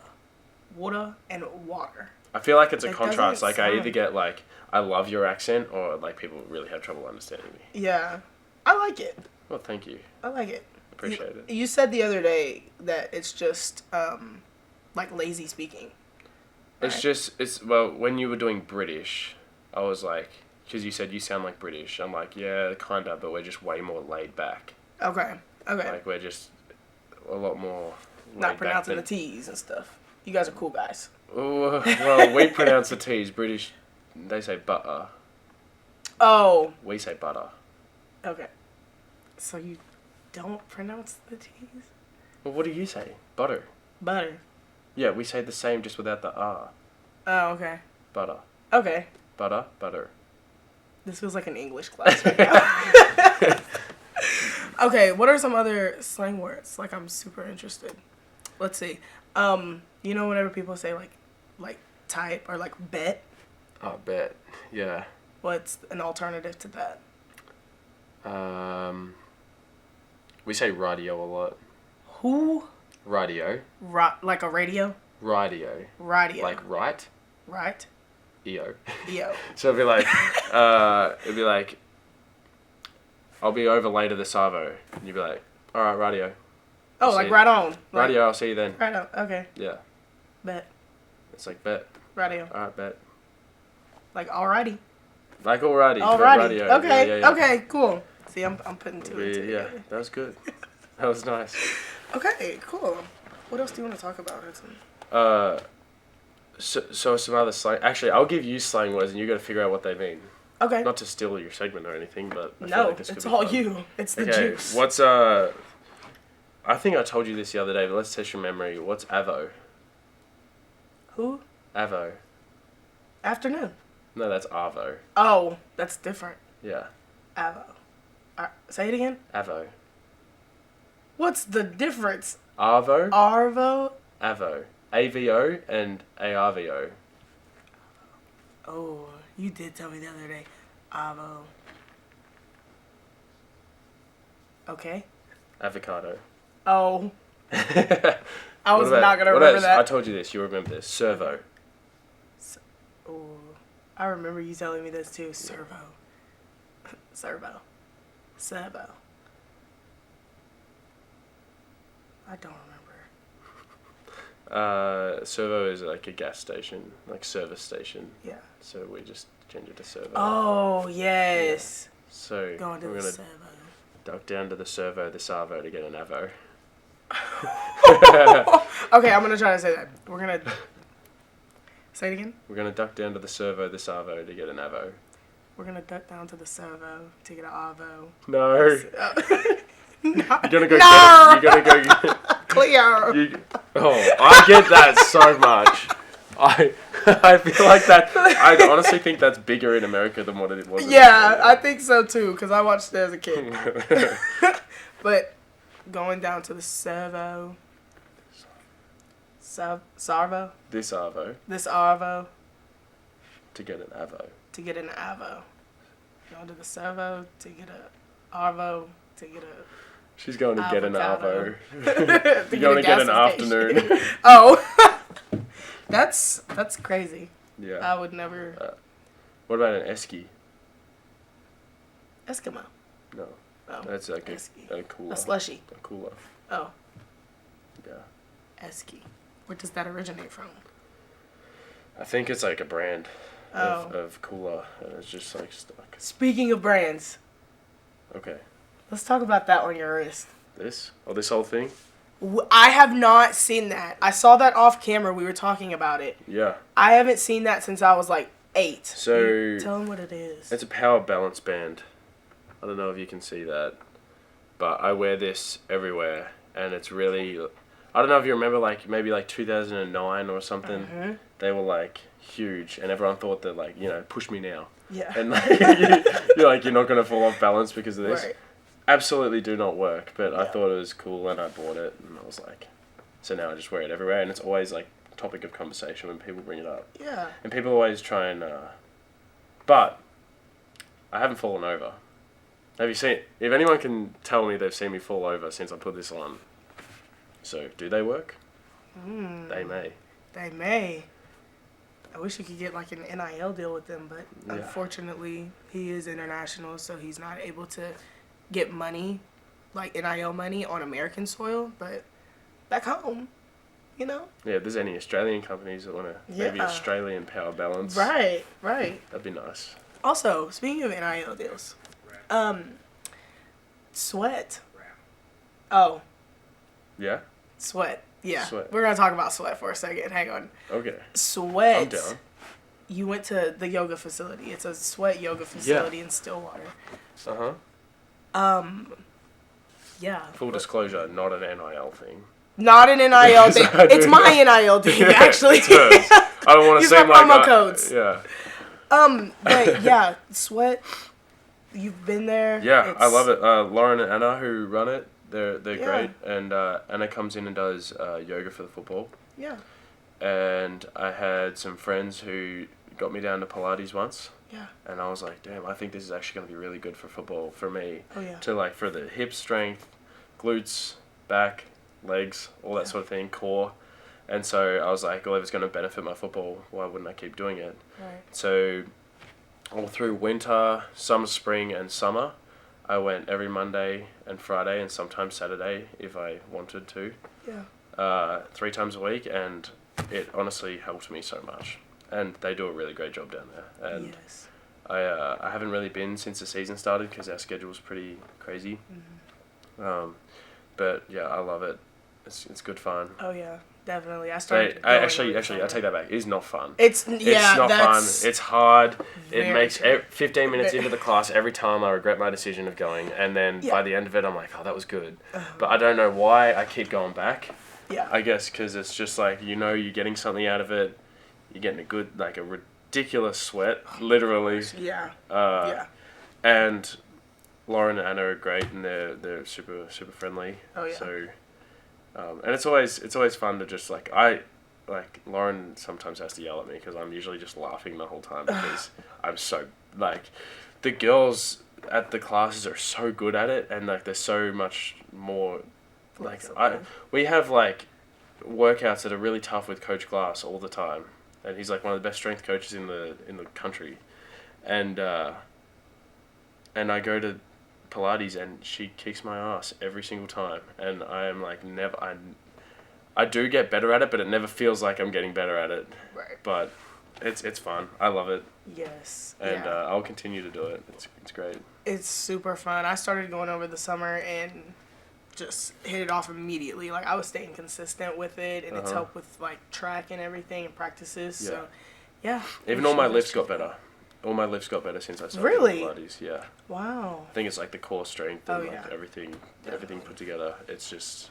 water and water. I feel like it's a It contrast. doesn't Like I either sound- get like, I love your accent, or like people really have trouble understanding me. Yeah, I like it. Well, thank you. I like it. Appreciate it. You said the other day that it's just like lazy speaking. Well, when you were doing British, I was like, because you said you sound like British. I'm like, yeah, kinda, but we're just way more laid back. Okay. Like we're just a lot more Not pronouncing the T's and stuff. You guys are cool guys. Well, we pronounce the T's. British, they say butter. Oh. We say butter. Okay. So you don't pronounce the T's? Well, what do you say? Butter. Butter. Yeah, we say the same just without the R. Oh, okay. Butter. Okay. Butter. Butter. This feels like an English class right now. Okay, what are some other slang words? Like, I'm super interested. Let's see. You know, whenever people say like type or like bet, Oh, bet. Yeah. what's an alternative to that? We say radio a lot. Who? Radio. Like a radio? Radio. Radio. Like right. Right? EO. Yo. So it'd be like, I'll be over later this Savo. And you'd be like, all right, radio. Oh, I'll like see right on. Like, Radio, I'll see you then. right on. Okay. Yeah. Bet. It's like bet. Radio. All right, bet. Like alrighty. Like alrighty. but Alrighty. radio. Okay. Yeah. Okay. Cool. See, I'm putting two and two Yeah, together. that was good. That was nice. Okay. Cool. What else do you want to talk about, Hudson? So some other slang. Actually, I'll give you slang words, and you got to figure out what they mean. Okay. Not to steal your segment or anything, but I feel No, like this could it's be all fun. you. It's the Okay, juice. what's I think I told you this the other day, but let's test your memory. What's avo? Who? Avo. Afternoon. No, that's arvo. Oh, that's different. Yeah. Avo. Say it again. Avo. What's the difference? Arvo. Arvo. Avo. AVO and ARVO. Oh, you did tell me the other day. Avo. Okay. Avocado. Oh. I was What about- not gonna what remember else? that. I told you this. You remember this. Servo. Oh, I remember you telling me this too. Servo. Servo. Servo. I don't remember. Servo is like a gas station, like service station. Yeah. So we just ginger de servo. Oh, yes. So Going to we're the gonna servo. duck down to the servo, the Savo to get an Avo. Okay, I'm going to try to say that. We're going to... Say it again? We're gonna duck down to the servo, the Savo to get an Avo. We're going to duck down to the servo to get an avo. No. No. You're gonna go get it. You're gonna go Clear. I get that so much. I feel like that. I honestly think that's bigger in America than what it was. Yeah, I think so too, because I watched it as a kid. But going down to the servo. Sarvo? This Avo This arvo to get an Avo. to get an avo. Going to the servo to get a arvo to get a... She's going to get an Avocado. Avo. You're going to get an afternoon. Oh. That's crazy. Yeah. I would never... What about an Esky? Eskimo. No. Oh. That's like Esky. a cooler. A slushy. A cooler. Oh. Yeah. Esky. Where does that originate from? I think it's like a brand Oh. of cooler, and it's just like stuck. Speaking of brands, Okay. let's talk about that on your wrist. This? Oh, this whole thing? I have not seen that. I saw that off camera. We were talking about it. Yeah. I haven't seen that since I was like 8. So Tell them what it is. it's a power balance band. I don't know if you can see that, but I wear this everywhere, and it's really... I don't know if you remember, like, maybe like 2009 or something. Mhm. They were like huge, and everyone thought that, like, push me now. Yeah. And like, you're like, you're not gonna fall off balance because of this. Right. Absolutely do not work, but I Yeah. thought it was cool, and I bought it, and I was like, so now I just wear it everywhere, and it's always like topic of conversation when people bring it up, Yeah. and people always try and. But I haven't fallen over. Have you seen? If anyone can tell me they've seen me fall over since I put this on. So, do they work? They may. They may. I wish you could get like an NIL deal with them, but Yeah. unfortunately, he is international, so he's not able to get money, like NIL money, on American soil. But back home, Yeah, if there's any Australian companies that want to maybe Yeah. Australian power balance. Right. That'd be nice. Also, speaking of NIL deals, Sweat. Oh, Yeah? Sweat. Yeah. Sweat. We're gonna talk about Sweat for a second. Hang on. Okay. Sweat. I'm down. You went to the yoga facility. It's a Sweat yoga facility in Stillwater. Uh-huh. Yeah. Full disclosure, not an NIL thing. Not an NIL thing. It's my NIL thing, actually. It's hers. I don't want to Use seem my like promo codes. Yeah. But yeah, Sweat. You've been there. Yeah, I love it. Lauren and Anna, who run it, they're Yeah. great. And Anna comes in and does yoga for the football. Yeah. And I had some friends who got me down to Pilates once. Yeah. And I was like, damn, I think this is actually going to be really good for football for me. Oh yeah. To like for the hip strength, glutes, back, legs, all that sort of thing, core. And so I was like, well, if it's going to benefit my football, why wouldn't I keep doing it? Right. So all through winter, summer, spring, and summer, I went every Monday and Friday and sometimes Saturday if I wanted to. Yeah. 3 times a week, and it honestly helped me so much. And they do a really great job down there. And Yes. I haven't really been since the season started because our schedule's pretty crazy. But yeah, I love it. It's good fun. Oh yeah. Definitely. I started. Actually, I take that back. It's not fun. It's It's not fun. It's hard. It very makes true. 15 minutes into the class every time I regret my decision of going, and then by the end of it, I'm like, oh, that was good. But I don't know why I keep going back. Yeah. I guess because it's just like you're getting something out of it. You're getting a good, like a ridiculous sweat, literally. Yeah. Yeah. And Lauren and Anna are great, and they're super friendly. Oh yeah. So. And it's always fun to just like Lauren sometimes has to yell at me because I'm usually just laughing the whole time because I'm so like the girls at the classes are so good at it, and like there's so much more like we have like workouts that are really tough with Coach Glass all the time, and he's like one of the best strength coaches in the country, and I go to Pilates and she kicks my ass every single time, and I am like I do get better at it, but it never feels like I'm getting better at it. Right. But It's fun. I love it, Yes. and yeah. I'll continue to do it. It's great. It's super fun. I started going over the summer and just hit it off immediately. Like, I was staying consistent with it, and it's helped with, like, track and everything and practices. Yeah. So, yeah. Even all my lifts got better. All my lifts got better since I started Really? doing Pilates. Yeah. Wow. I think it's like the core strength and Oh, like yeah. everything put together. It's just,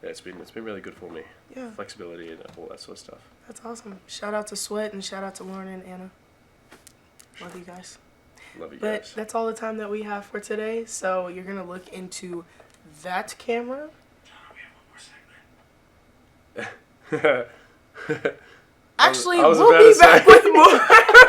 yeah, it's been really good for me. Yeah. Flexibility and all that sort of stuff. That's awesome. Shout out to Sweat and shout out to Lauren and Anna. Love you guys. Love you But guys. that's all the time that we have for today. So you're going to look into that camera. Actually, I was we'll about be to say. back with more.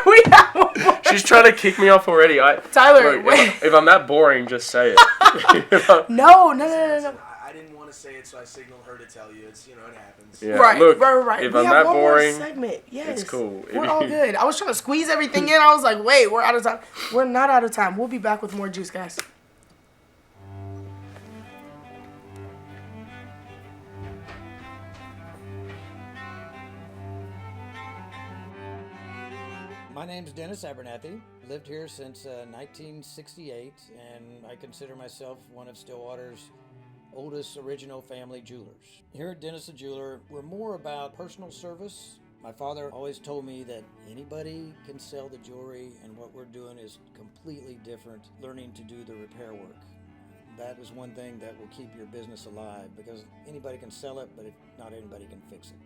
We have one more. She's trying to kick me off already. Tyler, look, wait. if I'm that boring, just say it. No. I didn't want to say it, so I signaled her to tell you. It's, it happens. Yeah, Right. look, Right. if we I'm have that one boring, more segment. Yes. it's cool. We're all good. I was trying to squeeze everything in. I was like, wait, we're out of time. We're not out of time. We'll be back with more juice, guys. My name's Dennis Abernathy. Lived here since 1968, and I consider myself one of Stillwater's oldest original family jewelers. Here at Dennis the Jeweler, we're more about personal service. My father always told me that anybody can sell the jewelry, and what we're doing is completely different, learning to do the repair work. That is one thing that will keep your business alive, because anybody can sell it, but not anybody can fix it.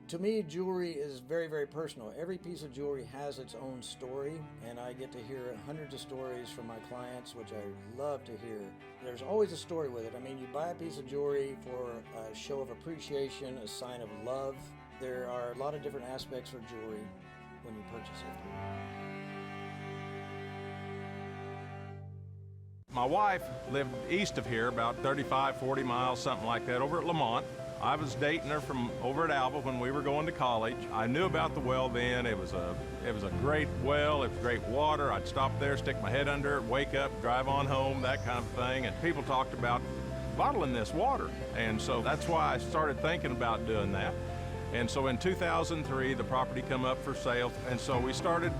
To me, jewelry is very, very personal. Every piece of jewelry has its own story, and I get to hear hundreds of stories from my clients, which I love to hear. There's always a story with it. I mean, you buy a piece of jewelry for a show of appreciation, a sign of love. There are a lot of different aspects for jewelry when you purchase it. My wife lived east of here, about 35, 40 miles, something like that, over at Lamont. I was dating her from over at Alva when we were going to college. I knew about the well then. It was a great well. It was great water. I'd stop there, stick my head under it, wake up, drive on home, that kind of thing. And people talked about bottling this water. And so that's why I started thinking about doing that. And so in 2003, the property come up for sale. And so we started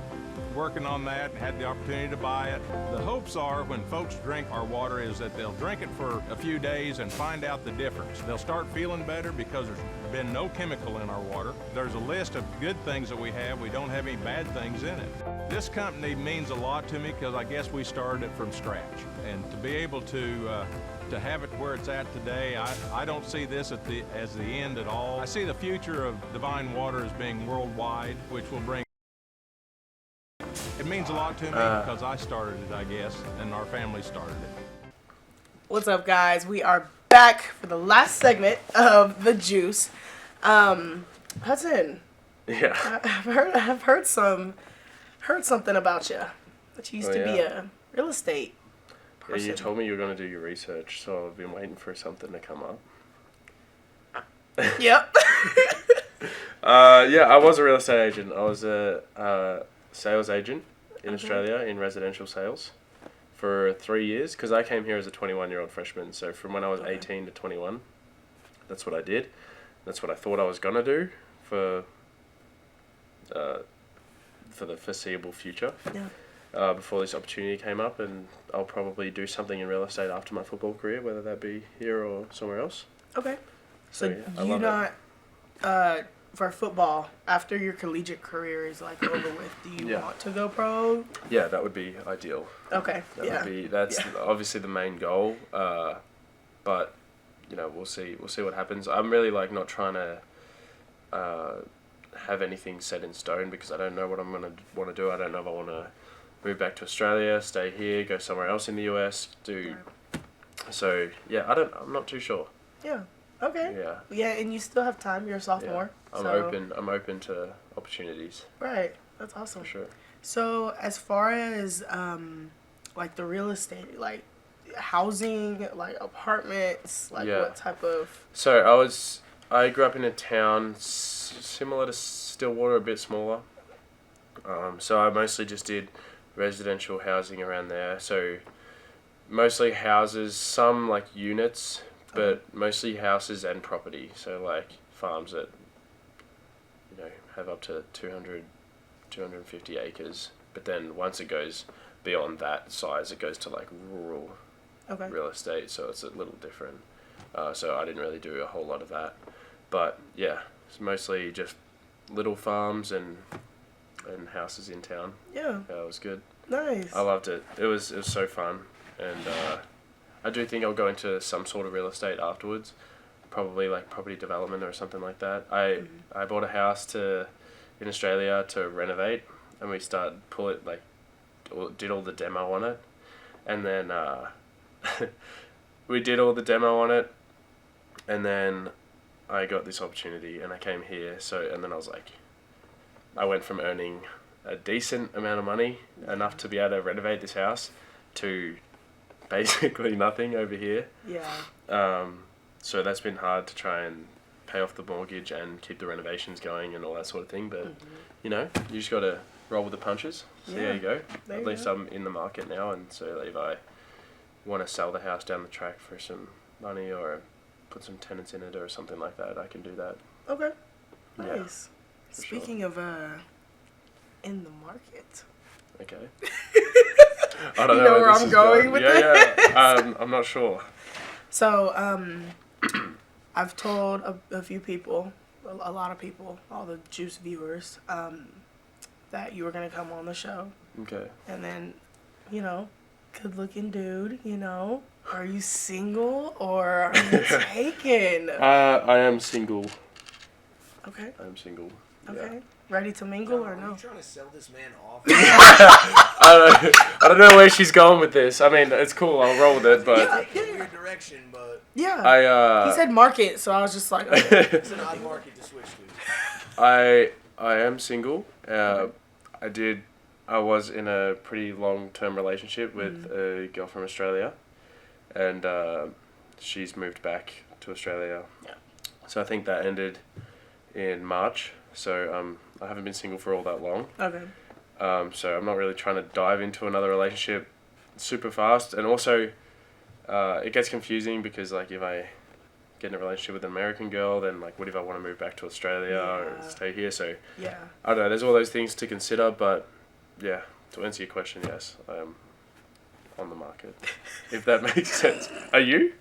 working on that, had the opportunity to buy it. The hopes are when folks drink our water is that they'll drink it for a few days and find out the difference. They'll start feeling better because there's been no chemical in our water. There's a list of good things that we have. We don't have any bad things in it. This company means a lot to me because I guess we started it from scratch. And to be able to have it where it's at today, I don't see this as the end at all. I see the future of Divine Water as being worldwide, which will bring. It means a lot to me because I started it, I guess, and our family started it. What's up, guys? We are back for the last segment of the juice. Hudson. Yeah. I've heard something about you. That you used to be a real estate person. Yeah, you told me you were going to do your research, so I've been waiting for something to come up. Yep. Yeah, I was a real estate agent. I was a sales agent in Australia in residential sales for 3 years because I came here as a 21-year-old freshman. So from when I was 18 to 21, that's what I did. That's what I thought I was going to do for the foreseeable future. Yeah. Before this opportunity came up, and I'll probably do something in real estate after my football career, whether that be here or somewhere else. Okay. So yeah, you not for football after your collegiate career is like over with? Do you want to go pro? Yeah, that would be ideal. Okay. That's obviously the main goal. But we'll see what happens. I'm really not trying to have anything set in stone because I don't know what I'm gonna want to do. I don't know if I want to move back to Australia, stay here, go somewhere else in the US, do. So yeah, I'm not too sure. Yeah. Okay. Yeah. Yeah, and you still have time. You're a sophomore. Yeah. I'm open to opportunities. Right. That's awesome. For sure. So as far as the real estate, housing, apartments, what type of? So I grew up in a town similar to Stillwater, a bit smaller. So I mostly just did residential housing around there. So mostly houses, some units, but mostly houses and property. So farms that have up to 200, 250 acres. But then once it goes beyond that size, it goes to like rural real estate, so it's a little different. So I didn't really do a whole lot of that. But yeah, it's mostly just little farms and houses in town. Yeah. It was good. Nice. I loved it. It was so fun. And I do think I'll go into some sort of real estate afterwards. Probably like property development or something like that. I bought a house in Australia to renovate, and we did all the demo on it, and then we did all the demo on it, and then I got this opportunity, and I came here. And then I went from earning a decent amount of money, enough to be able to renovate this house, to basically nothing over here. Yeah. So that's been hard to try and pay off the mortgage and keep the renovations going and all that sort of thing. But, you know, you just got to roll with the punches. So there you go. At least I'm in the market now. And so if I want to sell the house down the track for some money or put some tenants in it or something like that, I can do that. Okay. Nice. Yeah, Speaking of in the market. Okay. I don't know where I'm going with this? Yeah. I'm not sure. So, I've told a few people, a lot of people, all the Juice viewers, that you were going to come on the show. Okay. And then, you know, good looking dude, you know, are you single or are you taken? I am single. Okay. I'm single. Okay. Yeah. Ready to mingle or no? Are you trying to sell this man off? I don't know where she's going with this. I mean, it's cool. I'll roll with it, but It's a weird direction, but he said market, so I was just like, okay. It's an odd market to switch to. I am single. I was in a pretty long-term relationship with a girl from Australia, and she's moved back to Australia. Yeah. So I think that ended in March. So I haven't been single for all that long. Okay. So I'm not really trying to dive into another relationship super fast. And also, it gets confusing because, like, if I get in a relationship with an American girl, then, like, what if I want to move back to Australia or stay here? So, I don't know. There's all those things to consider. But, yeah, to answer your question, yes, I am on the market, if that makes sense. Are you?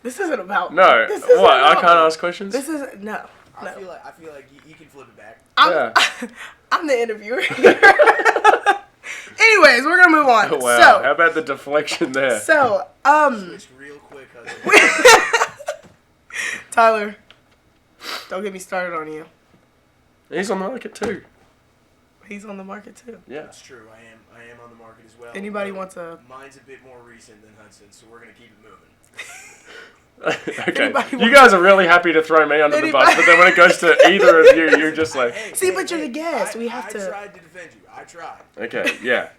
This isn't about... No. This isn't what? I about can't ask questions? This is... No. I feel like you can flip it back. I'm the interviewer here. Anyways, we're gonna move on. Wow. So, how about the deflection there? So, Switch real quick, Hudson. Tyler, don't get me started on you. He's on the market too. He's on the market too. Yeah. That's true. I am on the market as well. Anybody wants a... Mine's a bit more recent than Hudson, so we're gonna keep it moving. Okay. You guys are really happy to throw me under the bus, but then when it goes to either of you, you're just like... But you're the guest. We have to... I tried to defend you. I tried. Okay, yeah.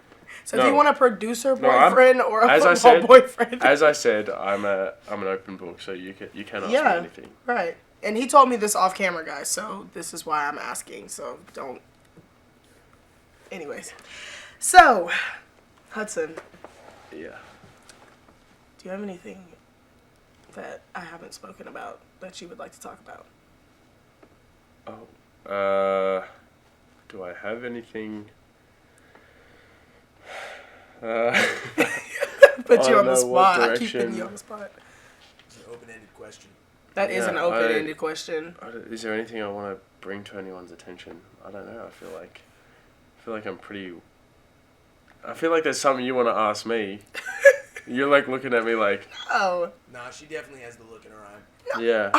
So if you want a producer boyfriend or a as football boyfriend... As I said, I'm an open book, so you can ask me anything. Right. And he told me this off camera, guys, so this is why I'm asking, so don't... Anyways. So, Hudson. Yeah. Do you have anything that I haven't spoken about that you would like to talk about? Do I have anything? Put you on the spot. I keep putting you on the spot. It's an open-ended question. That is an open-ended question. Is there anything I want to bring to anyone's attention? I don't know. I feel like I'm pretty... I feel like there's something you want to ask me. You're like looking at me like... Oh. Nah, she definitely has the look in her eye. No. Yeah.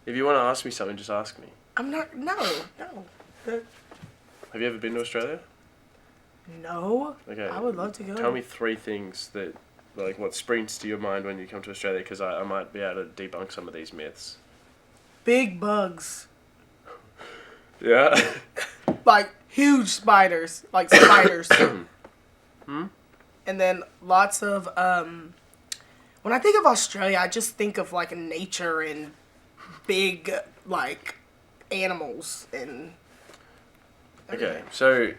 If you want to ask me something, just ask me. I'm not... No. Have you ever been to Australia? No. Okay. I would love to go. Tell me 3 things that... Like, what springs to your mind when you come to Australia? Because I might be able to debunk some of these myths. Big bugs. Yeah? Like, huge spiders. Like, spiders. And then lots of, when I think of Australia, I just think of, like, nature and big, like, animals and everything. Okay, so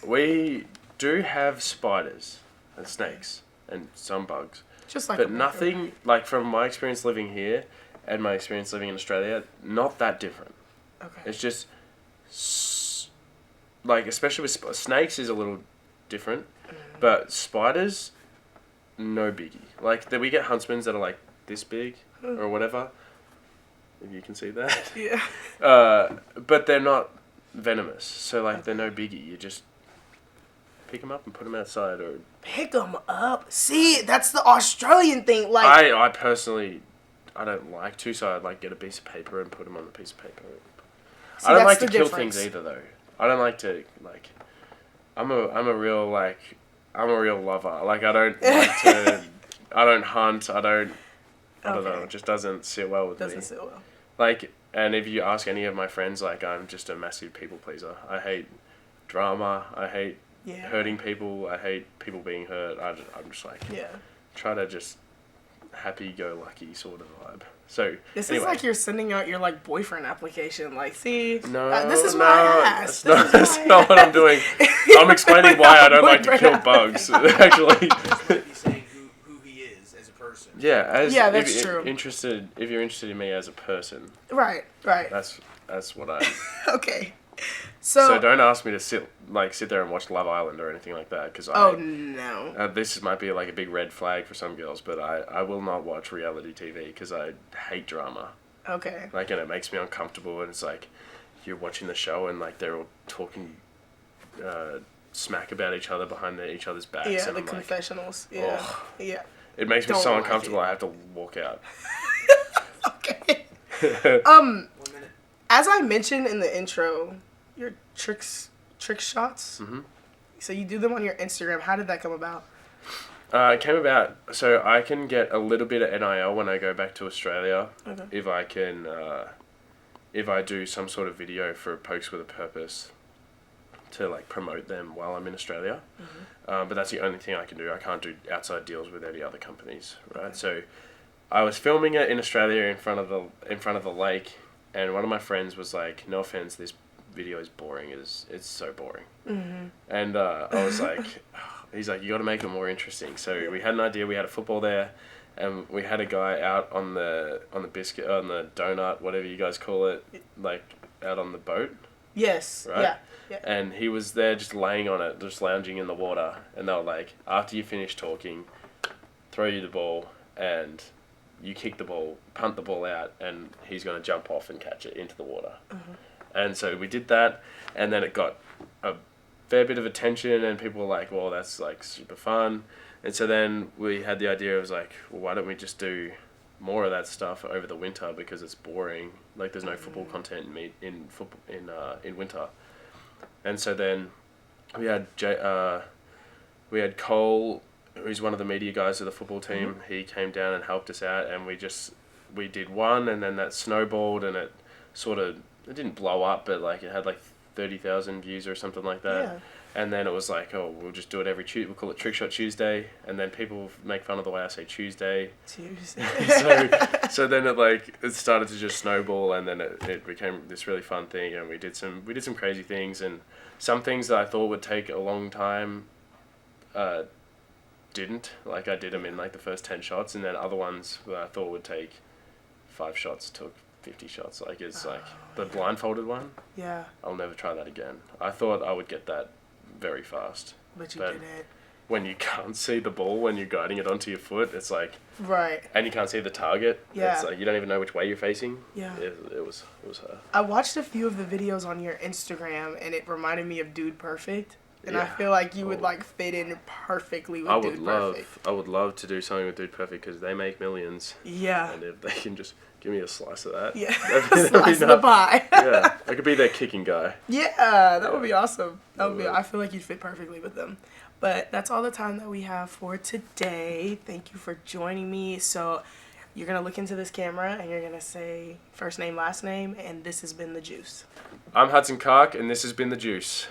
we do have spiders and snakes and some bugs. Just like but nothing, like, from my experience living here and my experience living in Australia, not that different. Okay. It's just like especially with snakes is a little different, but spiders, no biggie. Like we get huntsmans that are like this big or whatever. If you can see that. Yeah. But they're not venomous, so like they're no biggie. You just pick them up and put them outside, or pick them up. See, that's the Australian thing. Like I personally, I don't like to, so I'd like get a piece of paper and put them on the piece of paper. See, I don't like that's to the kill difference. things either, though. I don't like to like. I'm a real lover. Like I don't like to. I don't hunt. I don't know. It just doesn't sit well with me. Doesn't sit well. Like, and if you ask any of my friends, like I'm just a massive people pleaser. I hate drama. I hate hurting people. I hate people being hurt. I'm just like try to just happy-go-lucky sort of vibe. So this anyway. is like you're sending out your like boyfriend application. Like, see, no, this is what I asked. That's not what I'm doing. I'm explaining why I don't like to kill bugs. Actually, He's saying who he is as a person. Yeah, that's true. If you're interested in me as a person, right. That's what I. Okay. So don't ask me to sit there and watch Love Island or anything like that, because no. This might be like a big red flag for some girls, but I will not watch reality TV because I hate drama. Okay. Like, and it makes me uncomfortable, and it's like you're watching the show and like they're all talking smack about each other behind each other's backs. Yeah, and the I'm confessionals. Like, yeah. oh. Yeah. It makes me so uncomfortable. I have to walk out. Okay. As I mentioned in the intro, your trick shots. Mm-hmm. So you do them on your Instagram. How did that come about? It came about so I can get a little bit of NIL when I go back to Australia. Okay. If I can, if I do some sort of video for Pokes with a Purpose to like promote them while I'm in Australia. Mm-hmm. But that's the only thing I can do. I can't do outside deals with any other companies, right? Okay. So I was filming it in Australia in front of the lake, and one of my friends was like, "No offense, this video is boring. It's so boring." Mm-hmm. And I was like, he's like, "You got to make it more interesting." So we had an idea. We had a football there, and we had a guy out on the biscuit, on the donut, whatever you guys call it, like out on the boat. Yes. Right? Yeah. And he was there just laying on it, just lounging in the water. And they were like, after you finish talking, throw you the ball, and you kick the ball, punt the ball out, and he's going to jump off and catch it into the water. Mm-hmm. And so we did that, and then it got a fair bit of attention, and people were like, well, that's like super fun. And so then we had the idea, it was like, well, why don't we just do more of that stuff over the winter, because it's boring. Like, there's no football content in winter. And so then we had Cole, who's one of the media guys of the football team. Mm-hmm. He came down and helped us out, and we did one, and then that snowballed, and it didn't blow up, but like it had like 30,000 views or something like that. Yeah. And then it was like, oh, we'll just do it every Tuesday. We'll call it Trick Shot Tuesday, and then people make fun of the way I say Tuesday. So then it started to just snowball, and then it became this really fun thing, and we did some crazy things, and some things that I thought would take a long time, didn't. Like, I did them in like the first 10 shots, and then other ones that I thought would take 5 shots took 50 shots. Like, it's like the blindfolded one. Yeah. I'll never try that again. I thought I would get that very fast. But you didn't. When you can't see the ball when you're guiding it onto your foot, it's like... Right. And you can't see the target. Yeah. It's like you don't even know which way you're facing. Yeah. It was her. I watched a few of the videos on your Instagram, and it reminded me of Dude Perfect. And I feel like you would like fit in perfectly with Dude Perfect. I would love to do something with Dude Perfect, because they make millions. Yeah. And if they can just give me a slice of that. Yeah. Slice of the pie. Yeah. I could be their kicking guy. Yeah, that would be awesome. I feel like you'd fit perfectly with them. But that's all the time that we have for today. Thank you for joining me. So you're going to look into this camera, and you're going to say first name, last name, and this has been The Juice. I'm Hudson Kaak, and this has been The Juice.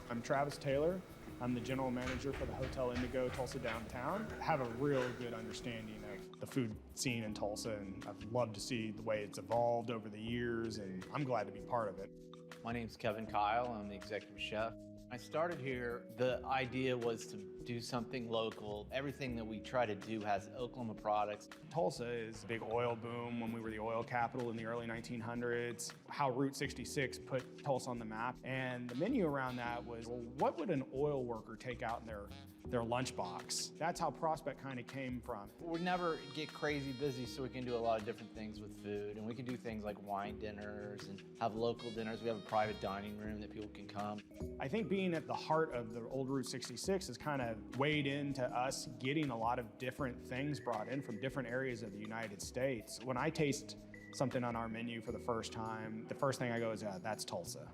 I'm Travis Taylor. I'm the general manager for the Hotel Indigo Tulsa Downtown. I have a real good understanding of the food scene in Tulsa, and I've loved to see the way it's evolved over the years, and I'm glad to be part of it. My name's Kevin Kyle. I'm the executive chef. I started here, the idea was to do something local. Everything that we try to do has Oklahoma products. Tulsa is a big oil boom when we were the oil capital in the early 1900s. How Route 66 put Tulsa on the map. And the menu around that was, well, what would an oil worker take out in their lunchbox? That's how Prospect kind of came from. We never get crazy busy, so we can do a lot of different things with food. And we can do things like wine dinners and have local dinners. We have a private dining room that people can come. I think being at the heart of the old Route 66 has kind of weighed into us getting a lot of different things brought in from different areas of the United States. When I taste something on our menu for the first time, the first thing I go is, that's Tulsa.